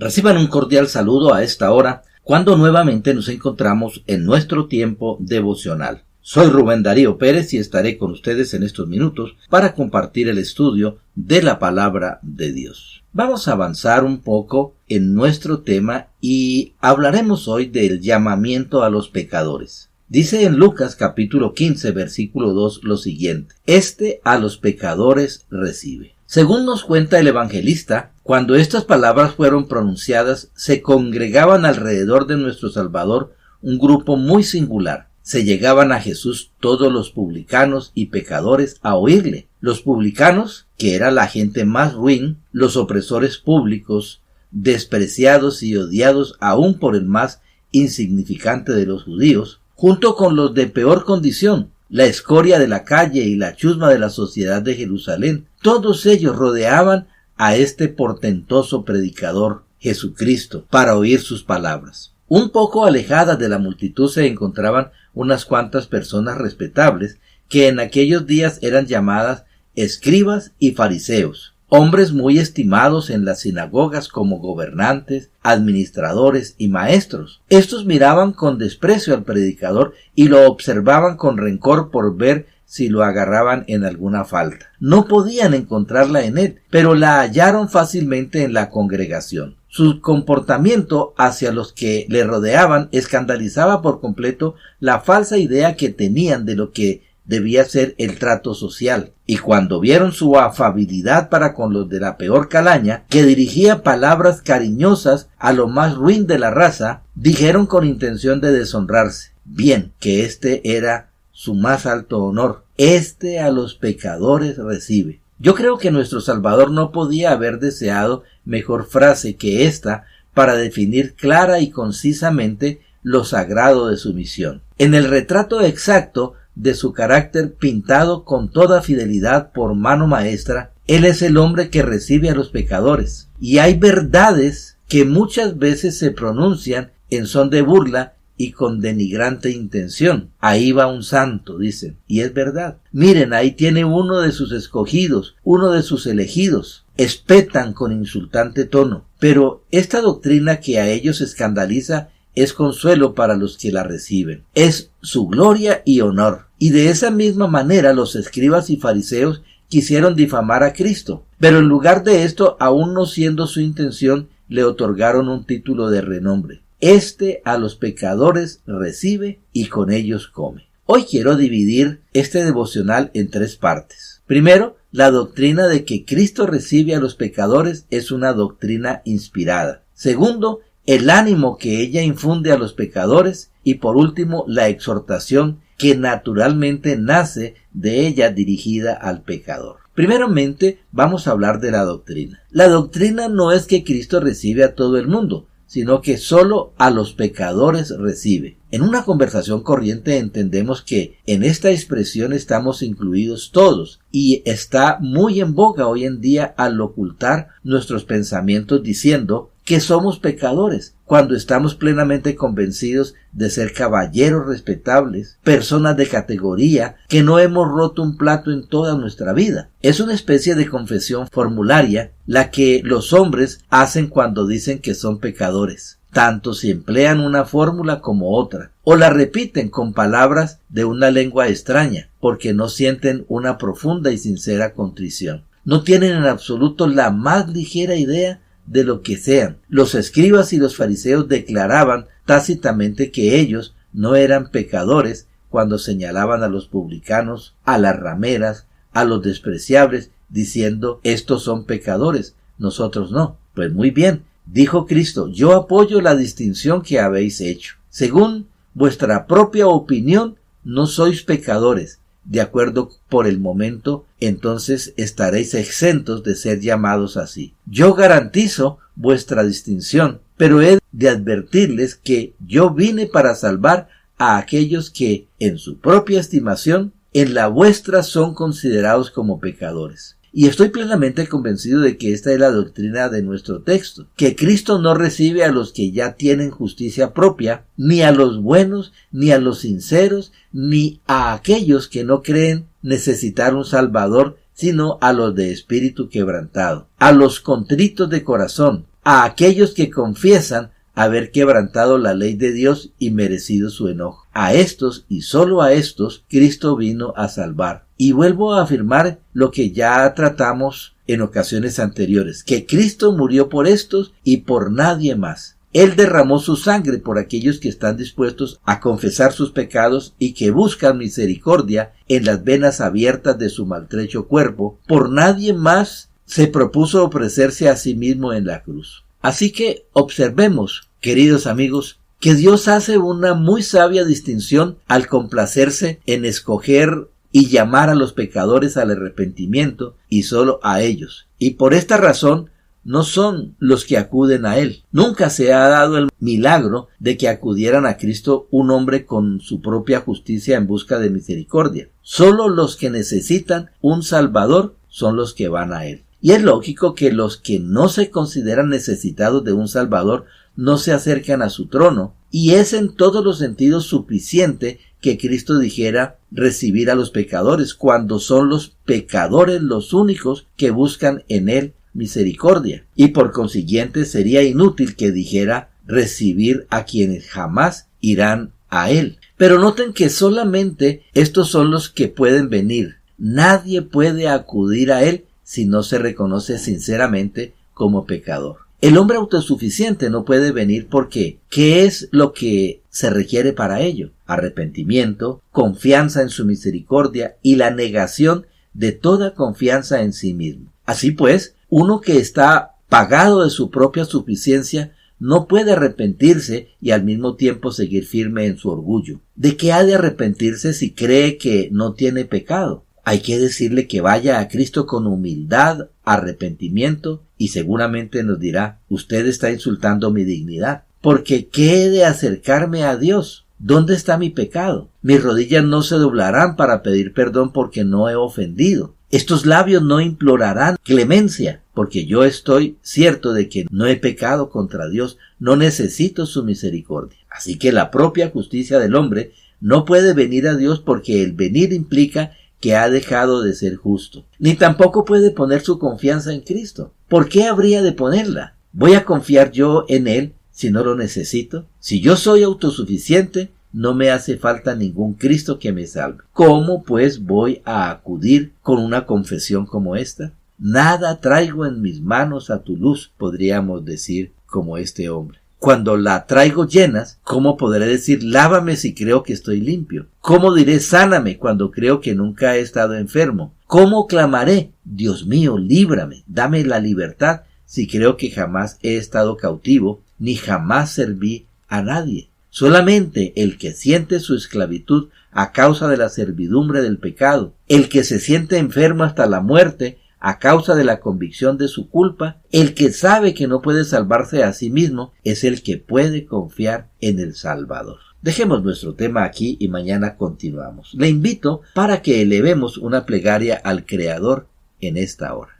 Reciban un cordial saludo a esta hora, cuando nuevamente nos encontramos en nuestro tiempo devocional. Soy Rubén Darío Pérez y estaré con ustedes en estos minutos para compartir el estudio de la palabra de Dios. Vamos a avanzar un poco en nuestro tema y hablaremos hoy del llamamiento a los pecadores. Dice en Lucas capítulo 15 versículo 2 lo siguiente: a los pecadores recibe. Según nos cuenta el evangelista, cuando estas palabras fueron pronunciadas, se congregaban alrededor de nuestro Salvador un grupo muy singular. Se llegaban a Jesús todos los publicanos y pecadores a oírle. Los publicanos, que era la gente más ruin, los opresores públicos, despreciados y odiados aún por el más insignificante de los judíos, junto con los de peor condición, la escoria de la calle y la chusma de la sociedad de Jerusalén, todos ellos rodeaban a este portentoso predicador, Jesucristo, para oír sus palabras. Un poco alejadas de la multitud se encontraban unas cuantas personas respetables que en aquellos días eran llamadas escribas y fariseos, hombres muy estimados en las sinagogas como gobernantes, administradores y maestros. Estos miraban con desprecio al predicador y lo observaban con rencor por ver si lo agarraban en alguna falta. No podían encontrarla en él, pero la hallaron fácilmente en la congregación. Su comportamiento hacia los que le rodeaban escandalizaba por completo la falsa idea que tenían de lo que debía ser el trato social, y cuando vieron su afabilidad para con los de la peor calaña, que dirigía palabras cariñosas a lo más ruin de la raza, dijeron con intención de deshonrarse: bien, que este era su más alto honor, a los pecadores recibe. Yo creo que nuestro Salvador no podía haber deseado mejor frase que esta para definir clara y concisamente lo sagrado de su misión. En el retrato exacto de su carácter pintado con toda fidelidad por mano maestra, Él es el hombre que recibe a los pecadores. Y hay verdades que muchas veces se pronuncian en son de burla y con denigrante intención. Ahí va un santo, dicen, y es verdad. Miren, ahí tiene uno de sus escogidos, uno de sus elegidos. Espetan con insultante tono. Pero esta doctrina que a ellos escandaliza es consuelo para los que la reciben. Es su gloria y honor. Y de esa misma manera los escribas y fariseos quisieron difamar a Cristo. Pero en lugar de esto, aun no siendo su intención, le otorgaron un título de renombre. A los pecadores recibe y con ellos come. Hoy quiero dividir este devocional en 3 partes. Primero, la doctrina de que Cristo recibe a los pecadores es una doctrina inspirada. Segundo, el ánimo que ella infunde a los pecadores. Y por último, la exhortación que naturalmente nace de ella dirigida al pecador. Primeramente, vamos a hablar de la doctrina. La doctrina no es que Cristo recibe a todo el mundo, sino que solo a los pecadores recibe. En una conversación corriente entendemos que en esta expresión estamos incluidos todos, y está muy en boga hoy en día al ocultar nuestros pensamientos diciendo que somos pecadores, cuando estamos plenamente convencidos de ser caballeros respetables, personas de categoría, que no hemos roto un plato en toda nuestra vida. Es una especie de confesión formularia la que los hombres hacen cuando dicen que son pecadores, tanto si emplean una fórmula como otra, o la repiten con palabras de una lengua extraña, porque no sienten una profunda y sincera contrición. No tienen en absoluto la más ligera idea de lo que sean. Los escribas y los fariseos declaraban tácitamente que ellos no eran pecadores cuando señalaban a los publicanos, a las rameras, a los despreciables, diciendo: estos son pecadores, nosotros no. Pues muy bien, dijo Cristo: yo apoyo la distinción que habéis hecho. Según vuestra propia opinión, no sois pecadores. De acuerdo por el momento, entonces estaréis exentos de ser llamados así. Yo garantizo vuestra distinción, pero he de advertirles que yo vine para salvar a aquellos que, en su propia estimación, en la vuestra son considerados como pecadores. Y estoy plenamente convencido de que esta es la doctrina de nuestro texto, que Cristo no recibe a los que ya tienen justicia propia, ni a los buenos, ni a los sinceros, ni a aquellos que no creen necesitar un Salvador, sino a los de espíritu quebrantado, a los contritos de corazón, a aquellos que confiesan haber quebrantado la ley de Dios y merecido su enojo. A estos, y solo a estos, Cristo vino a salvar. Y vuelvo a afirmar lo que ya tratamos en ocasiones anteriores, que Cristo murió por estos y por nadie más. Él derramó su sangre por aquellos que están dispuestos a confesar sus pecados y que buscan misericordia en las venas abiertas de su maltrecho cuerpo. Por nadie más se propuso ofrecerse a sí mismo en la cruz. Así que observemos, queridos amigos, que Dios hace una muy sabia distinción al complacerse en escoger y llamar a los pecadores al arrepentimiento y solo a ellos. Y por esta razón no son los que acuden a Él. Nunca se ha dado el milagro de que acudieran a Cristo un hombre con su propia justicia en busca de misericordia. Solo los que necesitan un Salvador son los que van a Él. Y es lógico que los que no se consideran necesitados de un Salvador no se acercan a su trono, y es en todos los sentidos suficiente que Cristo dijera recibir a los pecadores, cuando son los pecadores los únicos que buscan en Él misericordia, y por consiguiente sería inútil que dijera recibir a quienes jamás irán a Él. Pero noten que solamente estos son los que pueden venir. Nadie puede acudir a Él si no se reconoce sinceramente como pecador. El hombre autosuficiente no puede venir porque ¿qué es lo que se requiere para ello? Arrepentimiento, confianza en su misericordia y la negación de toda confianza en sí mismo. Así pues, uno que está pagado de su propia suficiencia no puede arrepentirse y al mismo tiempo seguir firme en su orgullo. ¿De qué ha de arrepentirse si cree que no tiene pecado? Hay que decirle que vaya a Cristo con humildad, arrepentimiento, y seguramente nos dirá, usted está insultando mi dignidad. Porque ¿qué he de acercarme a Dios? ¿Dónde está mi pecado? Mis rodillas no se doblarán para pedir perdón porque no he ofendido. Estos labios no implorarán clemencia, porque yo estoy cierto de que no he pecado contra Dios, no necesito su misericordia. Así que la propia justicia del hombre no puede venir a Dios porque el venir implica que ha dejado de ser justo. Ni tampoco puede poner su confianza en Cristo. ¿Por qué habría de ponerla? ¿Voy a confiar yo en Él si no lo necesito? Si yo soy autosuficiente, no me hace falta ningún Cristo que me salve. ¿Cómo pues voy a acudir con una confesión como esta? Nada traigo en mis manos a tu luz, podríamos decir como este hombre. Cuando la traigo llenas, ¿cómo podré decir lávame si creo que estoy limpio? ¿Cómo diré sáname cuando creo que nunca he estado enfermo? ¿Cómo clamaré Dios mío, líbrame, dame la libertad si creo que jamás he estado cautivo ni jamás serví a nadie? Solamente el que siente su esclavitud a causa de la servidumbre del pecado, el que se siente enfermo hasta la muerte a causa de la convicción de su culpa, el que sabe que no puede salvarse a sí mismo, es el que puede confiar en el Salvador. Dejemos nuestro tema aquí y mañana continuamos. Le invito para que elevemos una plegaria al Creador en esta hora.